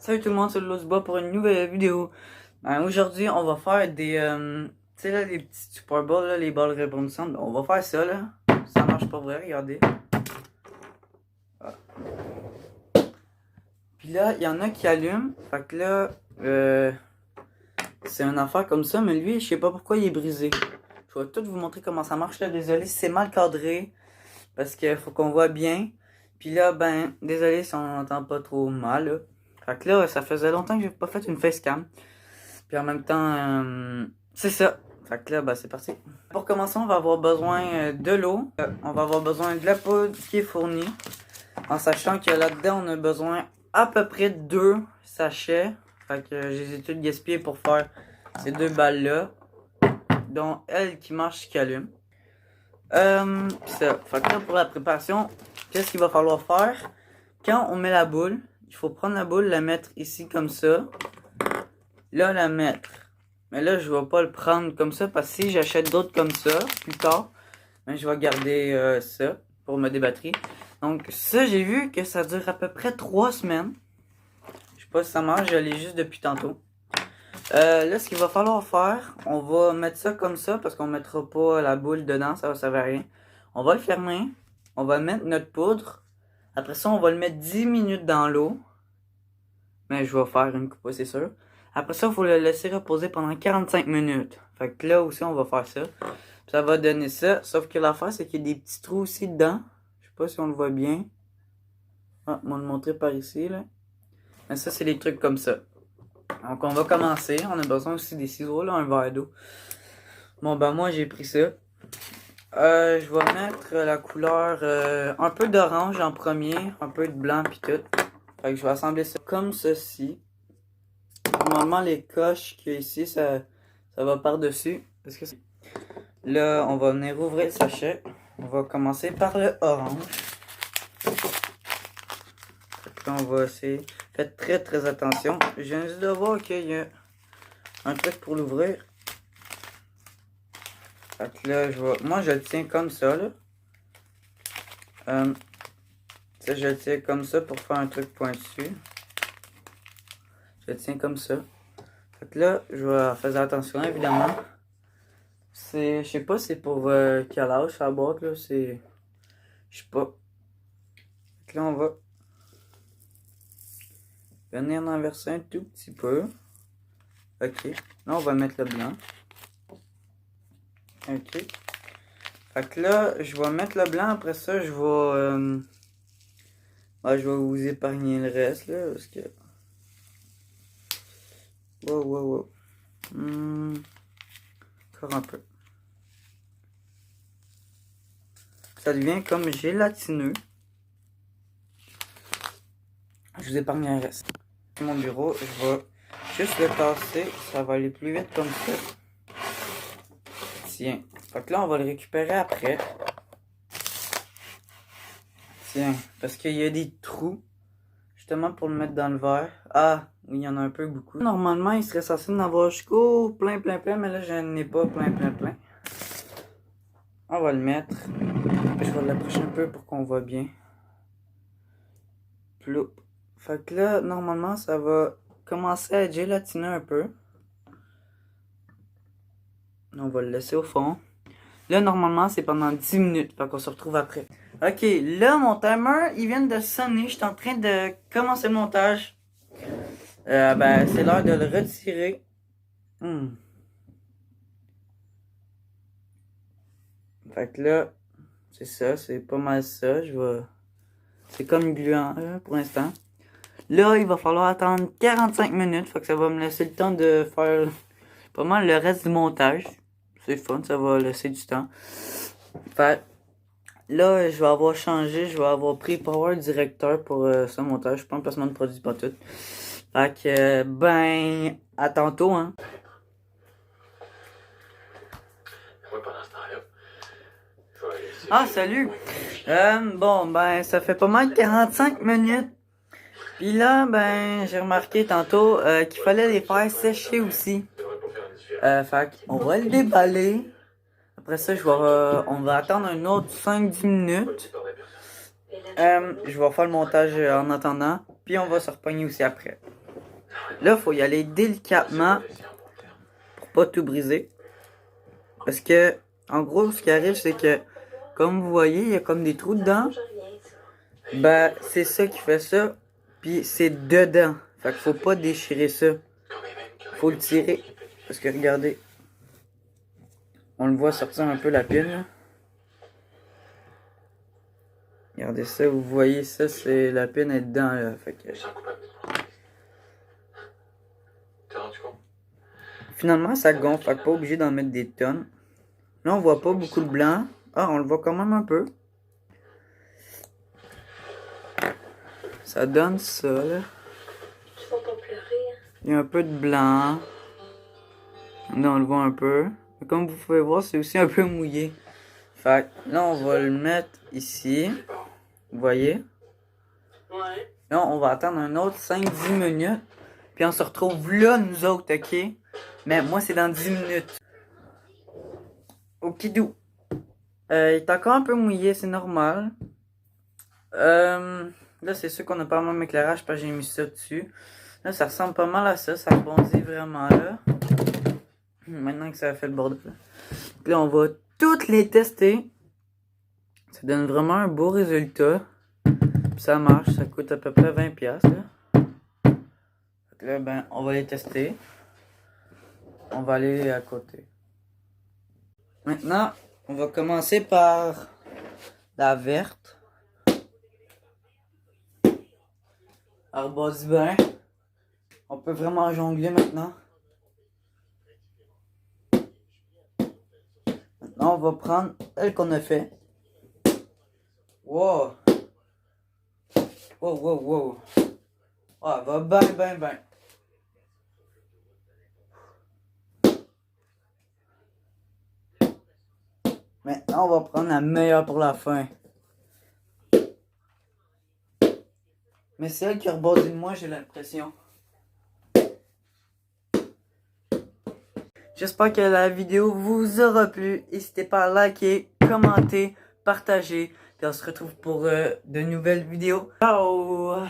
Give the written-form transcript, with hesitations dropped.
Salut tout le monde, c'est Losba pour une nouvelle vidéo. Aujourd'hui, on va faire des... tu sais là, les petits Super Balls, là, les balles rebondissantes. On va faire ça là. Ça marche pas vrai, regardez. Ah. Puis là, il y en a qui allument. Fait que là, c'est une affaire comme ça, mais lui, je sais pas pourquoi il est brisé. Je vais tout vous montrer comment ça marche là. Désolé si c'est mal cadré. Parce qu'il faut qu'on voit bien. Puis là, ben, désolé si on n'entend pas trop mal là. Fait que là, ça faisait longtemps que j'ai pas fait une facecam. Puis en même temps, c'est ça. Fait que là, ben, c'est parti. Pour commencer, on va avoir besoin de l'eau. On va avoir besoin de la poudre qui est fournie. En sachant que là-dedans, on a besoin à peu près de 2 sachets. Fait que je les ai tous gaspillés pour faire ces 2 balles-là. Dont elle qui marche, qui allume. Ça. Fait que là, pour la préparation, qu'est-ce qu'il va falloir faire? Quand on met la boule, il faut prendre la boule, la mettre ici comme ça. Là, la mettre. Mais là, je vais pas le prendre comme ça parce que si j'achète d'autres comme ça plus tard, ben, je vais garder ça pour me débatterie. Donc, ça, j'ai vu que ça dure à peu près 3 semaines. Je sais pas si ça marche, je l'ai juste depuis tantôt. Là, ce qu'il va falloir faire, on va mettre ça comme ça parce qu'on mettra pas la boule dedans, ça va servir à rien. On va le fermer, on va mettre notre poudre. Après ça, on va le mettre 10 minutes dans l'eau. Mais je vais faire une coupe, c'est sûr. Après ça, il faut le laisser reposer pendant 45 minutes. Fait que là aussi, on va faire ça. Puis ça va donner ça. Sauf que l'affaire, c'est qu'il y a des petits trous aussi dedans. Je sais pas si on le voit bien. Ah, on va le montrer par ici, là. Mais ça, c'est des trucs comme ça. Donc, on va commencer. On a besoin aussi des ciseaux, là, un verre d'eau. Bon, ben, moi, j'ai pris ça. Je vais mettre la couleur un peu d'orange en premier, un peu de blanc puis tout. Fait que je vais assembler ça comme ceci. Normalement, les coches qu'il y a ici, ça va par-dessus. Là, on va venir ouvrir le sachet. On va commencer par le orange. Là, on va essayer. Faites très très attention. Je viens juste de voir qu'il y a un truc pour l'ouvrir. Fait que là, moi, je le tiens comme ça, là. Ça, je le tiens comme ça pour faire un truc pointu. Je le tiens comme ça. Fait que là, je vais faire attention, évidemment. Je sais pas c'est pour quel âge la boîte, là. Je sais pas. Fait que là, on va venir en verser un tout petit peu. Ok. Là, on va mettre le blanc. Ok. Fait que là, je vais mettre le blanc. Après ça, je vais vous épargner le reste, là. Parce que... Wow. Encore un peu. Ça devient comme gélatineux. Je vous épargne le reste. Mon bureau, je vais juste le tasser. Ça va aller plus vite comme ça. Tiens. Fait que là, on va le récupérer après. Tiens. Parce qu'il y a des trous. Justement pour le mettre dans le verre. Ah, oui, il y en a un peu beaucoup. Normalement, il serait censé en avoir jusqu'au plein. Mais là, je n'en ai pas plein. On va le mettre. Je vais l'approcher un peu pour qu'on voit bien. Ploup. Fait que là, normalement, ça va commencer à être gélatineux un peu. On va le laisser au fond. Là, normalement, c'est pendant 10 minutes. Fait qu'on se retrouve après. Ok, là, mon timer, il vient de sonner. Je suis en train de commencer le montage. Ben, c'est l'heure de le retirer. Fait que là, c'est ça. C'est pas mal ça. C'est comme gluant, pour l'instant. Là, il va falloir attendre 45 minutes. Fait que ça va me laisser le temps de faire pas mal le reste du montage. C'est fun, ça va laisser du temps. Fait là, je vais avoir changé. Je vais avoir pris Power Director pour ce montage. Je prends le placement de produit, pas tout. Fait que, ben, à tantôt, hein. Ah, salut! Bon, ben, ça fait pas mal 45 minutes. Puis là, ben, j'ai remarqué tantôt qu'il fallait les faire sécher aussi. Fait qu'on va le déballer. Après ça, on va attendre un autre 5-10 minutes. Je vais faire le montage en attendant. Puis on va se repogner aussi après. Là, il faut y aller délicatement pour pas tout briser. Parce que, en gros, ce qui arrive, c'est que, comme vous voyez, il y a comme des trous dedans. Ben, c'est ça qui fait ça. Puis c'est dedans. Fait qu'il faut pas déchirer ça. Faut le tirer. Parce que regardez. On le voit sortir un peu la pile, là. Regardez ça, vous voyez ça, c'est la pine est dedans, là. Fait que... Finalement, ça gonfle, fait que pas obligé d'en mettre des tonnes. Là, on voit pas beaucoup de blanc. Ah, on le voit quand même un peu. Ça donne ça, là. Il y a un peu de blanc. Là, on le voit un peu. Mais comme vous pouvez voir, c'est aussi un peu mouillé. Fait que là, on va le mettre ici. Vous voyez? Ouais. Là, on va attendre un autre 5-10 minutes. Puis on se retrouve là, nous autres, ok? Mais moi, c'est dans 10 minutes. Okidou. Il est encore un peu mouillé, c'est normal. Là, c'est sûr qu'on n'a pas le même éclairage parce que j'ai mis ça dessus. Là, ça ressemble pas mal à ça. Ça rebondit vraiment là. Maintenant que ça a fait le bordel. Là, on va toutes les tester. Ça donne vraiment un beau résultat. Puis ça marche. Ça coûte à peu près 20$. Là. Donc là, ben, on va les tester. On va aller à côté. Maintenant, on va commencer par la verte. Arbre d'hiver. On peut vraiment jongler maintenant. Maintenant, on va prendre elle qu'on a fait. Wow! Wow, wow, wow. Oh, elle va bien, bien, bien. Maintenant, on va prendre la meilleure pour la fin. Mais c'est elle qui rebondit de moi, j'ai l'impression. J'espère que la vidéo vous aura plu. N'hésitez pas à liker, commenter, partager. Et on se retrouve pour de nouvelles vidéos. Ciao!